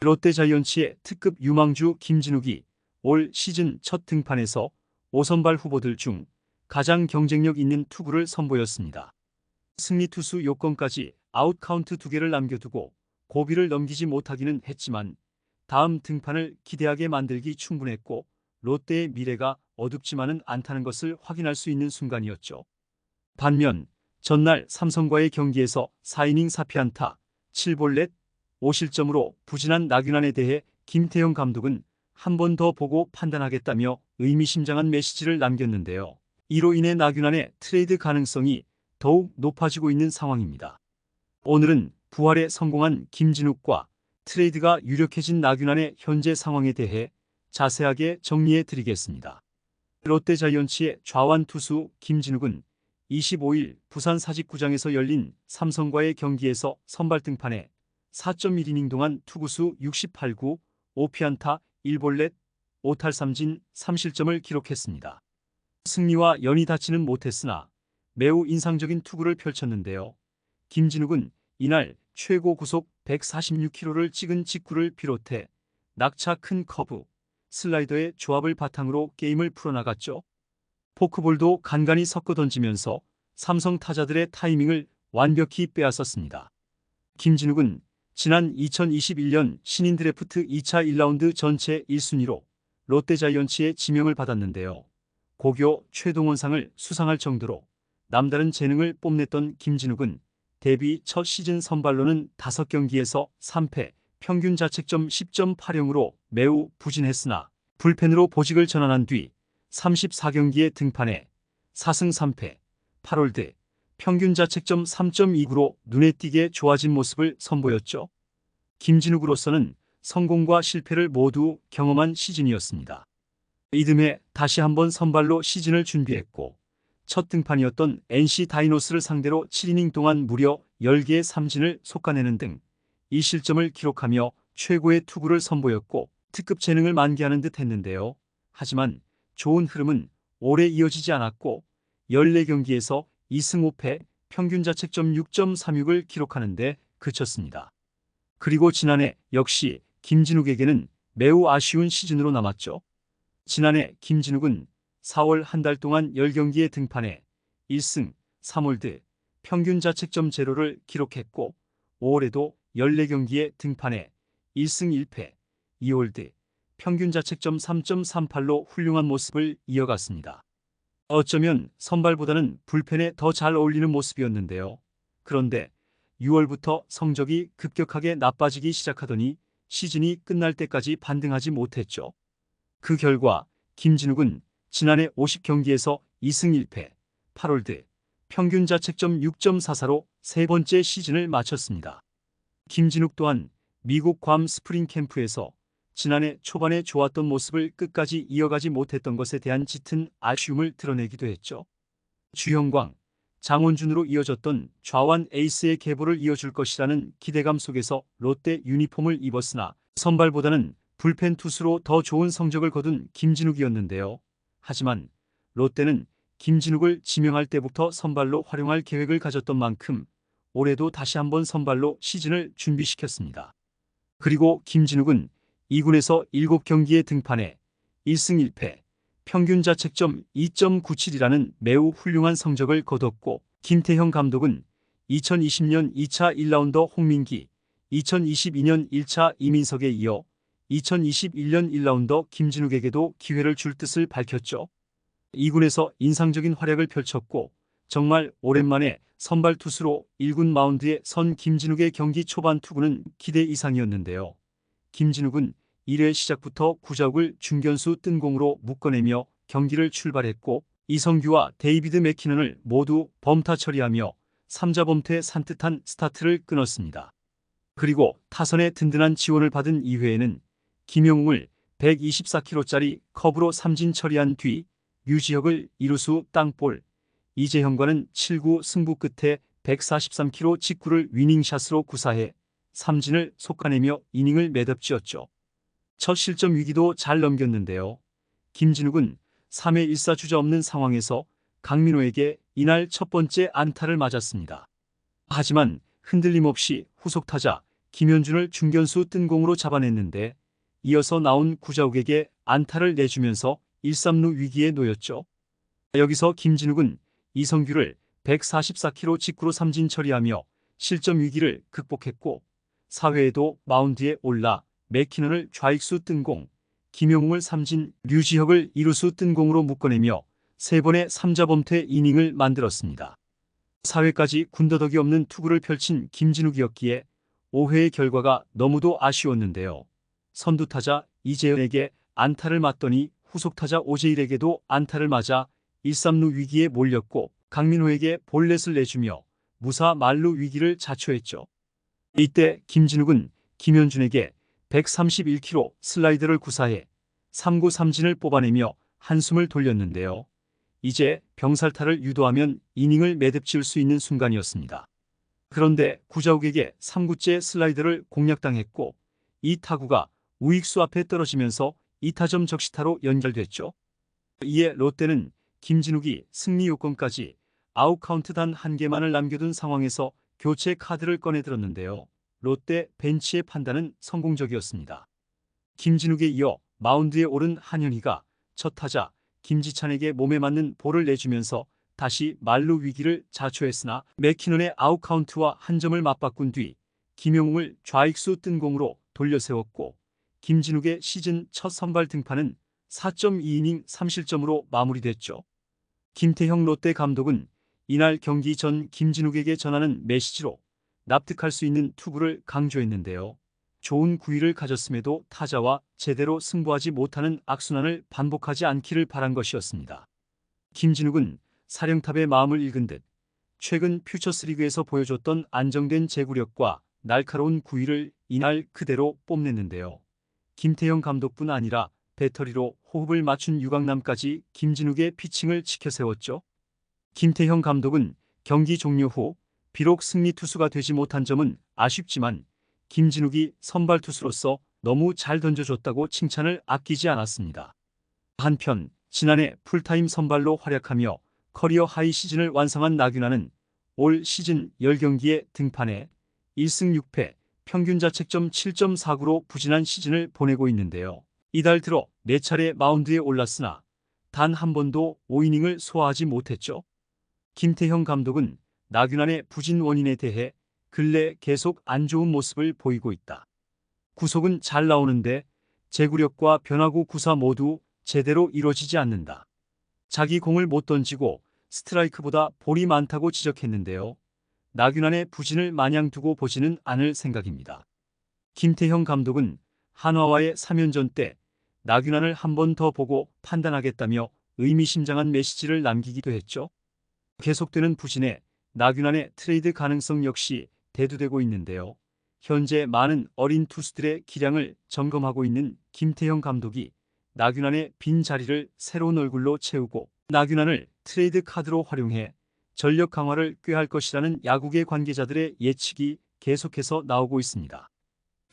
롯데자이언츠의 특급 유망주 김진욱이 올 시즌 첫 등판에서 5선발 후보들 중 가장 경쟁력 있는 투구를 선보였습니다. 승리 투수 요건까지 아웃카운트 2개를 남겨두고 고비를 넘기지 못하기는 했지만 다음 등판을 기대하게 만들기 충분했고 롯데의 미래가 어둡지만은 않다는 것을 확인할 수 있는 순간이었죠. 반면 전날 삼성과의 경기에서 4이닝 4피안타 7볼넷 5실점으로 부진한 나균안에 대해 김태형 감독은 한 번 더 보고 판단하겠다며 의미심장한 메시지를 남겼는데요. 이로 인해 나균안의 트레이드 가능성이 더욱 높아지고 있는 상황입니다. 오늘은 부활에 성공한 김진욱과 트레이드가 유력해진 나균안의 현재 상황에 대해 자세하게 정리해 드리겠습니다. 롯데자이언츠의 좌완 투수 김진욱은 25일 부산 사직구장에서 열린 삼성과의 경기에서 선발 등판해 4.1이닝 동안 투구수 68구, 5피안타, 1볼넷, 5탈삼진, 3실점을 기록했습니다. 승리와 연이 닿지는 못했으나 매우 인상적인 투구를 펼쳤는데요. 김진욱은 이날 최고 구속 146km를 찍은 직구를 비롯해 낙차 큰 커브, 슬라이더의 조합을 바탕으로 게임을 풀어나갔죠. 포크볼도 간간히 섞어 던지면서 삼성 타자들의 타이밍을 완벽히 빼앗았습니다. 김진욱은 지난 2021년 신인 드래프트 2차 1라운드 전체 1순위로 롯데자이언츠의 지명을 받았는데요. 고교 최동원상을 수상할 정도로 남다른 재능을 뽐냈던 김진욱은 데뷔 첫 시즌 선발로는 5경기에서 3패, 평균 자책점 10.80으로 매우 부진했으나 불펜으로 보직을 전환한 뒤 34경기에 등판해 4승 3패, 8홀드, 평균 자책점 3.29로 눈에 띄게 좋아진 모습을 선보였죠. 김진욱으로서는 성공과 실패를 모두 경험한 시즌이었습니다. 이듬해 다시 한번 선발로 시즌을 준비했고 첫 등판이었던 NC 다이노스를 상대로 7이닝 동안 무려 10개의 삼진을 솎아내는 등 2실점을 기록하며 최고의 투구를 선보였고 특급 재능을 만개하는 듯 했는데요. 하지만 좋은 흐름은 오래 이어지지 않았고 14경기에서 2승 5패, 평균 자책점 6.36을 기록하는 데 그쳤습니다. 그리고 지난해 역시 김진욱에게는 매우 아쉬운 시즌으로 남았죠. 지난해 김진욱은 4월 한 달 동안 10경기에 등판해 1승 3홀드, 평균 자책점 0를 기록했고 5월에도 14경기에 등판해 1승 1패, 2홀드, 평균 자책점 3.38로 훌륭한 모습을 이어갔습니다. 어쩌면 선발보다는 불펜에 더 잘 어울리는 모습이었는데요. 그런데 6월부터 성적이 급격하게 나빠지기 시작하더니 시즌이 끝날 때까지 반등하지 못했죠. 그 결과 김진욱은 지난해 50경기에서 2승 1패, 8홀드, 평균 자책점 6.44로 세 번째 시즌을 마쳤습니다. 김진욱 또한 미국 괌 스프링 캠프에서 지난해 초반에 좋았던 모습을 끝까지 이어가지 못했던 것에 대한 짙은 아쉬움을 드러내기도 했죠. 주형광, 장원준으로 이어졌던 좌완 에이스의 계보를 이어줄 것이라는 기대감 속에서 롯데 유니폼을 입었으나 선발보다는 불펜 투수로 더 좋은 성적을 거둔 김진욱이었는데요. 하지만 롯데는 김진욱을 지명할 때부터 선발로 활용할 계획을 가졌던 만큼 올해도 다시 한번 선발로 시즌을 준비시켰습니다. 그리고 김진욱은 2군에서 7경기에 등판해 1승 1패, 평균 자책점 2.97이라는 매우 훌륭한 성적을 거뒀고 김태형 감독은 2020년 2차 1라운드 홍민기, 2022년 1차 이민석에 이어 2021년 1라운드 김진욱에게도 기회를 줄 뜻을 밝혔죠. 2군에서 인상적인 활약을 펼쳤고 정말 오랜만에 선발 투수로 1군 마운드에 선 김진욱의 경기 초반 투구는 기대 이상이었는데요. 김진욱은 1회 시작부터 구자욱을 중견수 뜬공으로 묶어내며 경기를 출발했고 이성규와 데이비드 맥키넌을 모두 범타 처리하며 3자 범퇴 산뜻한 스타트를 끊었습니다. 그리고 타선의 든든한 지원을 받은 2회에는 김영웅을 124km짜리 커브로 삼진 처리한 뒤 유지혁을 2루수 땅볼, 이재형과는 7구 승부 끝에 143km 직구를 위닝샷으로 구사해 삼진을 솎아내며 이닝을 매듭지었죠. 첫 실점 위기도 잘 넘겼는데요. 김진욱은 3회 1사 주자 없는 상황에서 강민호에게 이날 첫 번째 안타를 맞았습니다. 하지만 흔들림 없이 후속 타자 김현준을 중견수 뜬공으로 잡아냈는데 이어서 나온 구자욱에게 안타를 내주면서 1-3루 위기에 놓였죠. 여기서 김진욱은 이성규를 144km 직구로 삼진 처리하며 실점 위기를 극복했고 4회에도 마운드에 올라 맥키넌을 좌익수 뜬공, 김용웅을 삼진, 류지혁을 이루수 뜬공으로 묶어내며 3번의 3자범퇴 이닝을 만들었습니다. 4회까지 군더더기 없는 투구를 펼친 김진욱이었기에 5회의 결과가 너무도 아쉬웠는데요. 선두타자 이재현에게 안타를 맞더니 후속타자 오재일에게도 안타를 맞아 1-3루 위기에 몰렸고 강민호에게 볼넷을 내주며 무사 만루 위기를 자초했죠. 이때 김진욱은 김현준에게 131km 슬라이더를 구사해 3구 삼진을 뽑아내며 한숨을 돌렸는데요. 이제 병살타를 유도하면 이닝을 매듭지을 수 있는 순간이었습니다. 그런데 구자욱에게 3구째 슬라이더를 공략당했고 이 타구가 우익수 앞에 떨어지면서 2타점 적시타로 연결됐죠. 이에 롯데는 김진욱이 승리 요건까지 아웃카운트 단 1개만을 남겨둔 상황에서 교체 카드를 꺼내들었는데요. 롯데 벤치의 판단은 성공적이었습니다. 김진욱에 이어 마운드에 오른 한현희가 첫 타자 김지찬에게 몸에 맞는 볼을 내주면서 다시 만루 위기를 자초했으나 맥키넌의 아웃카운트와 한 점을 맞바꾼 뒤 김용웅을 좌익수 뜬공으로 돌려세웠고 김진욱의 시즌 첫 선발 등판은 4.2이닝 3실점으로 마무리됐죠. 김태형 롯데 감독은 이날 경기 전 김진욱에게 전하는 메시지로 납득할 수 있는 투구를 강조했는데요. 좋은 구위를 가졌음에도 타자와 제대로 승부하지 못하는 악순환을 반복하지 않기를 바란 것이었습니다. 김진욱은 사령탑의 마음을 읽은 듯 최근 퓨처스리그에서 보여줬던 안정된 제구력과 날카로운 구위를 이날 그대로 뽐냈는데요. 김태형 감독뿐 아니라 배터리로 호흡을 맞춘 유강남까지 김진욱의 피칭을 지켜세웠죠. 김태형 감독은 경기 종료 후 비록 승리 투수가 되지 못한 점은 아쉽지만 김진욱이 선발 투수로서 너무 잘 던져줬다고 칭찬을 아끼지 않았습니다. 한편 지난해 풀타임 선발로 활약하며 커리어 하이 시즌을 완성한 나균아는 올 시즌 10경기에 등판해 1승 6패, 평균 자책점 7.49로 부진한 시즌을 보내고 있는데요. 이달 들어 4차례 마운드에 올랐으나 단 한 번도 5이닝을 소화하지 못했죠. 김태형 감독은 나균안의 부진 원인에 대해 근래 계속 안 좋은 모습을 보이고 있다. 구속은 잘 나오는데 제구력과 변화구 구사 모두 제대로 이루어지지 않는다. 자기 공을 못 던지고 스트라이크보다 볼이 많다고 지적했는데요. 나균안의 부진을 마냥 두고 보지는 않을 생각입니다. 김태형 감독은 한화와의 3연전 때 나균안을 한 번 더 보고 판단하겠다며 의미심장한 메시지를 남기기도 했죠. 계속되는 부진에 나균안의 트레이드 가능성 역시 대두되고 있는데요. 현재 많은 어린 투수들의 기량을 점검하고 있는 김태형 감독이 나균안의 빈 자리를 새로운 얼굴로 채우고 나균안을 트레이드 카드로 활용해 전력 강화를 꾀할 것이라는 야구계 관계자들의 예측이 계속해서 나오고 있습니다.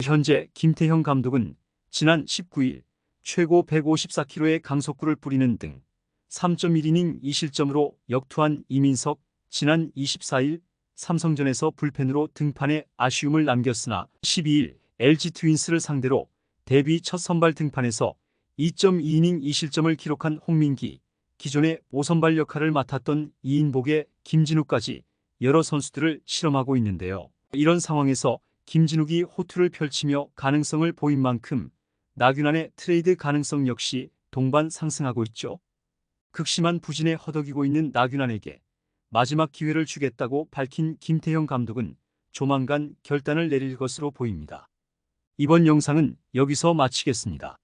현재 김태형 감독은 지난 19일 최고 154km의 강속구를 뿌리는 등 3.1이닝 2실점으로 역투한 이민석, 지난 24일 삼성전에서 불펜으로 등판에 아쉬움을 남겼으나 12일 LG 트윈스를 상대로 데뷔 첫 선발 등판에서 2.2이닝 2실점을 기록한 홍민기, 기존의 5선발 역할을 맡았던 이인복의 김진욱까지 여러 선수들을 실험하고 있는데요. 이런 상황에서 김진욱이 호투를 펼치며 가능성을 보인 만큼 나균안의 트레이드 가능성 역시 동반 상승하고 있죠. 극심한 부진에 허덕이고 있는 나균안에게 마지막 기회를 주겠다고 밝힌 김태형 감독은 조만간 결단을 내릴 것으로 보입니다. 이번 영상은 여기서 마치겠습니다.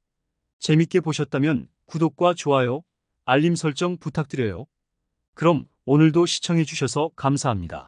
재밌게 보셨다면 구독과 좋아요, 알림 설정 부탁드려요. 그럼 오늘도 시청해주셔서 감사합니다.